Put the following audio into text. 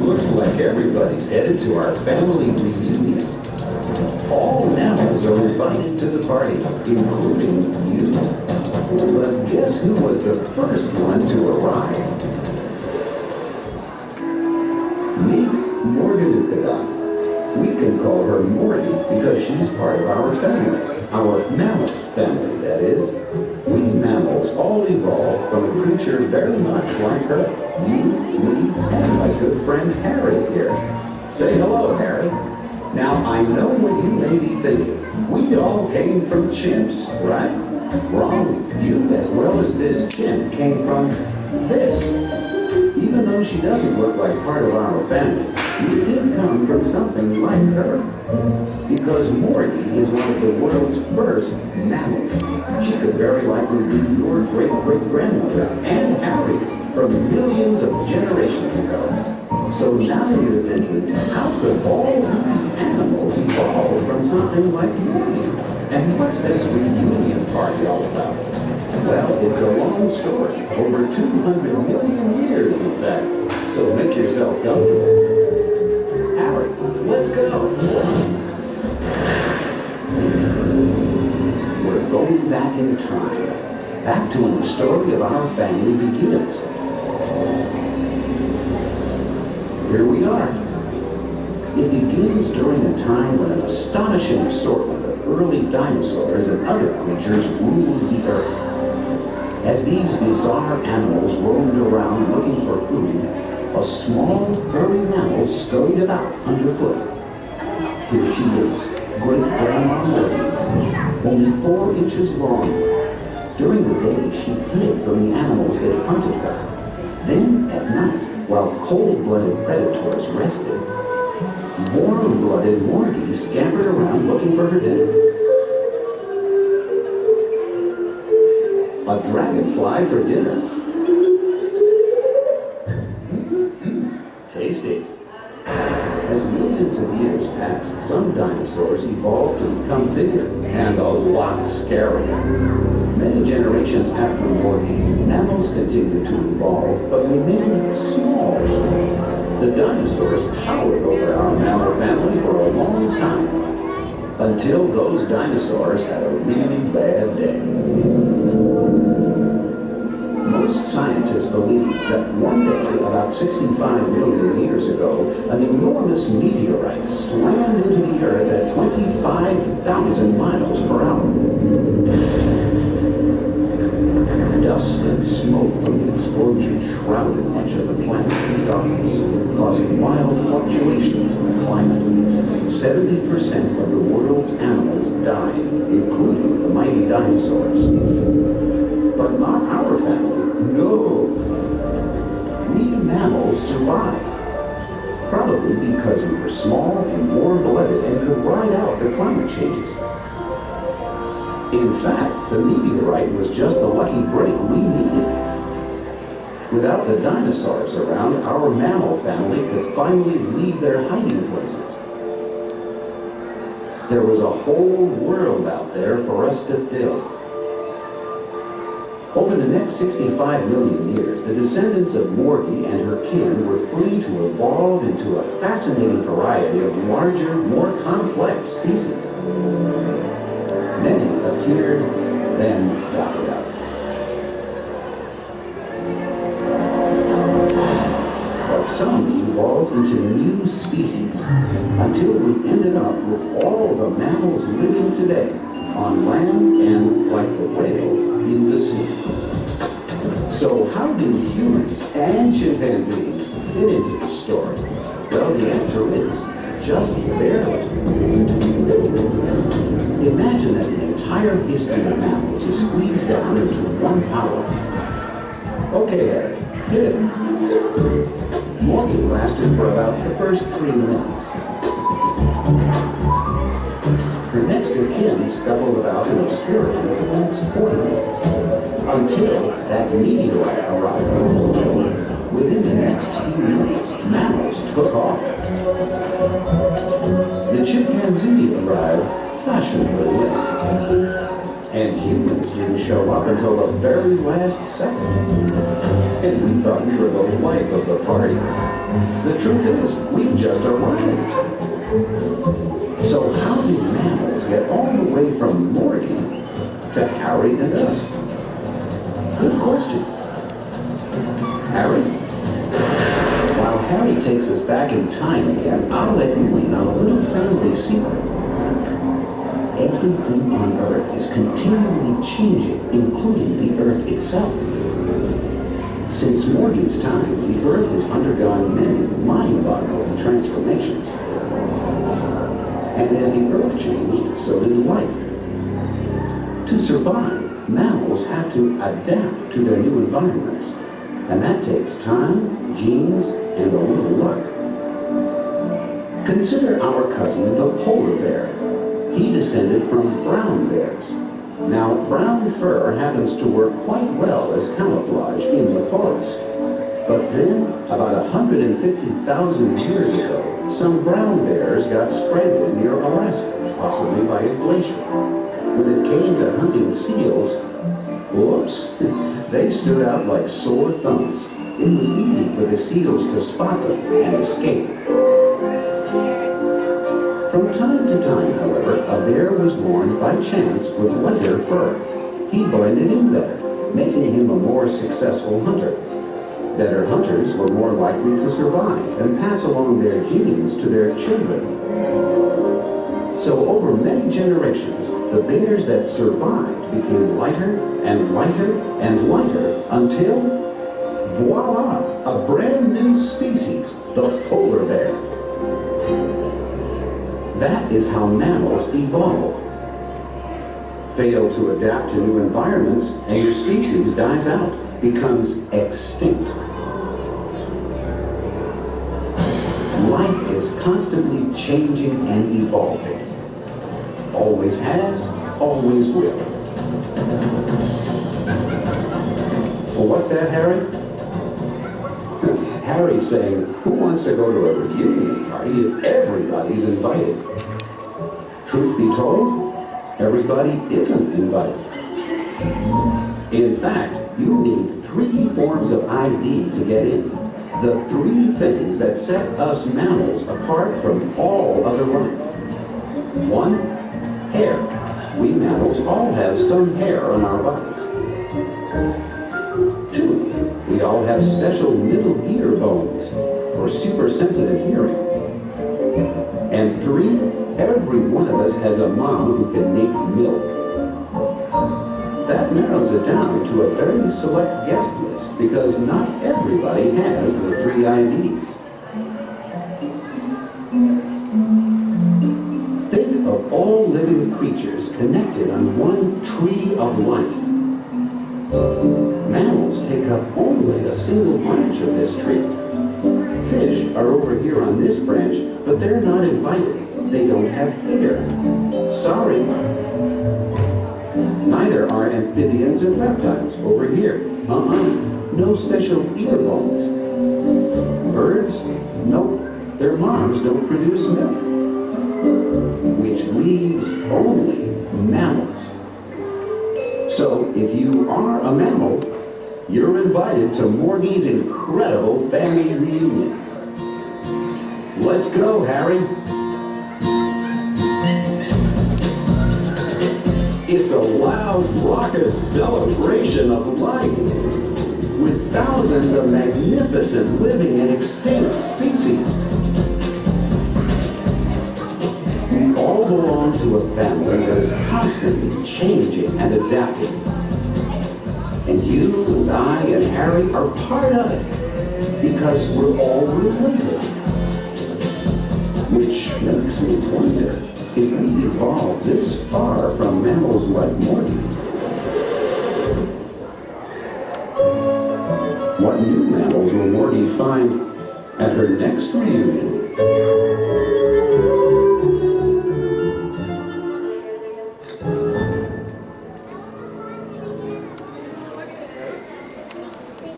Looks like everybody's headed to our family reunion. All mammals are invited to the party, including you. But guess who was the first one to arrive? Meet Morganucodon. We can call her Morty because she's part of our family. Our mammal family, that is. We mammals all evolved from a creature very much like her. You, me, and my good friend Harry here. Say hello, Harry. Now, I know what you may be thinking. We all came from chimps, right? Wrong. You, as well as this chimp, came from this. Even though she doesn't look like part of our family, we did come from something like her. Because Morty is one of the world's first mammals. She could very likely be your great-great-grandmother and Harry's from millions of generations ago. So now you're thinking, how could all these animals evolve from something like Morty? And what's this reunion party all about? Well, it's a long story, over 200 million years, in fact. So make yourself comfortable. Harry, let's go. We're going back in time, back to when the story of our family begins. Here we are. It begins during a time when an astonishing assortment of early dinosaurs and other creatures ruled the earth. As these bizarre animals roamed around looking for food, a small, furry mammal scurried about underfoot. Here she is, Great-Grandma Morty, only 4 inches long. During the day, she hid from the animals that hunted her. Then, at night, while cold-blooded predators rested, warm-blooded Morty scampered around looking for her dinner. A dragonfly for dinner. Tasty. As millions of years passed, some dinosaurs evolved to become bigger and a lot scarier. Many generations after Morty, mammals continued to evolve but remained small. The dinosaurs towered over our mammal family for a long time, until those dinosaurs had a really bad day. Most scientists believe that one day, about 65 million years ago, an enormous meteorite slammed into the Earth at 25,000 miles per hour. Dust and smoke from the explosion shrouded much of the planet in darkness, causing wild fluctuations in the climate. 70% of the world's animals died, including the mighty dinosaurs. But not our family. No. We mammals survived. Probably because we were small and warm-blooded and could ride out the climate changes. In fact, the meteorite was just the lucky break we needed. Without the dinosaurs around, our mammal family could finally leave their hiding places. There was a whole world out there for us to fill. Over the next 65 million years, the descendants of Morty and her kin were free to evolve into a fascinating variety of larger, more complex species. Many appeared, then died out. But some evolved into new species, until we ended up with all the mammals living today, on land and, like the whale, in the sea. So how do humans and chimpanzees fit into the story? Well, the answer is just barely. Imagine that the entire history of mammals is squeezed down into 1 hour. Okay, Eric, hit it. Morty lasted for about the first 3 minutes. Her next of kin stumbled about in obscurity for the next 40 minutes, until that meteorite arrived. Within the next few minutes, mammals took off. The chimpanzee arrived fashionably late, and humans didn't show up until the very last second. And we thought we were the life of the party. The truth is, we've just arrived. So how did mammals get all the way from Morty to Harry and us? Good question. Harry? While Harry takes us back in time again, I'll let you in on a little family secret. Everything on Earth is continually changing, including the Earth itself. Since Morty's time, the Earth has undergone many mind-boggling transformations. And as the Earth changed, so did life. To survive, mammals have to adapt to their new environments. And that takes time, genes, and a little luck. Consider our cousin, the polar bear. He descended from brown bears. Now, brown fur happens to work quite well as camouflage in the forest. But then, about 150,000 years ago, some brown bears got stranded near Alaska, possibly by a glacier. When it came to hunting seals, whoops, they stood out like sore thumbs. It was easy for the seals to spot them and escape. From time to time, however, a bear was born by chance with lighter fur. He blended in better, making him a more successful hunter. Better hunters were more likely to survive and pass along their genes to their children. So over many generations, the bears that survived became lighter and lighter and lighter until, voila, a brand new species, the polar bear. That is how mammals evolve. Fail to adapt to new environments and your species dies out, becomes extinct. Life is constantly changing and evolving. Always has, always will. Well, what's that, Harry? Harry's saying, who wants to go to a reunion party if everybody's invited? Truth be told, everybody isn't invited. In fact, you need 3 forms of ID to get in. The 3 things that set us mammals apart from all other life. 1, hair. We mammals all have some hair on our bodies. 2, we all have special middle ear bones or super sensitive hearing. And 3, every one of us has a mom who can make milk. That narrows it down to a very select guest list because not everybody has the 3 IDs. Think of all living creatures connected on one tree of life. Mammals take up only a single branch of this tree. Fish are over here on this branch, but they're not invited. They don't have hair. Sorry. Neither are amphibians and reptiles over here. No special ear bones. Birds? Nope. Their moms don't produce milk. Which leaves only mammals. So, if you are a mammal, you're invited to Morty's incredible family reunion. Let's go, Harry. It's a loud, raucous celebration of life, with thousands of magnificent living and extinct species. We all belong to a family that is constantly changing and adapting. And you and I and Harry are part of it, because we're all related. Which makes me wonder, if we evolved this far from mammals like Morty, what new mammals will Morty find at her next reunion?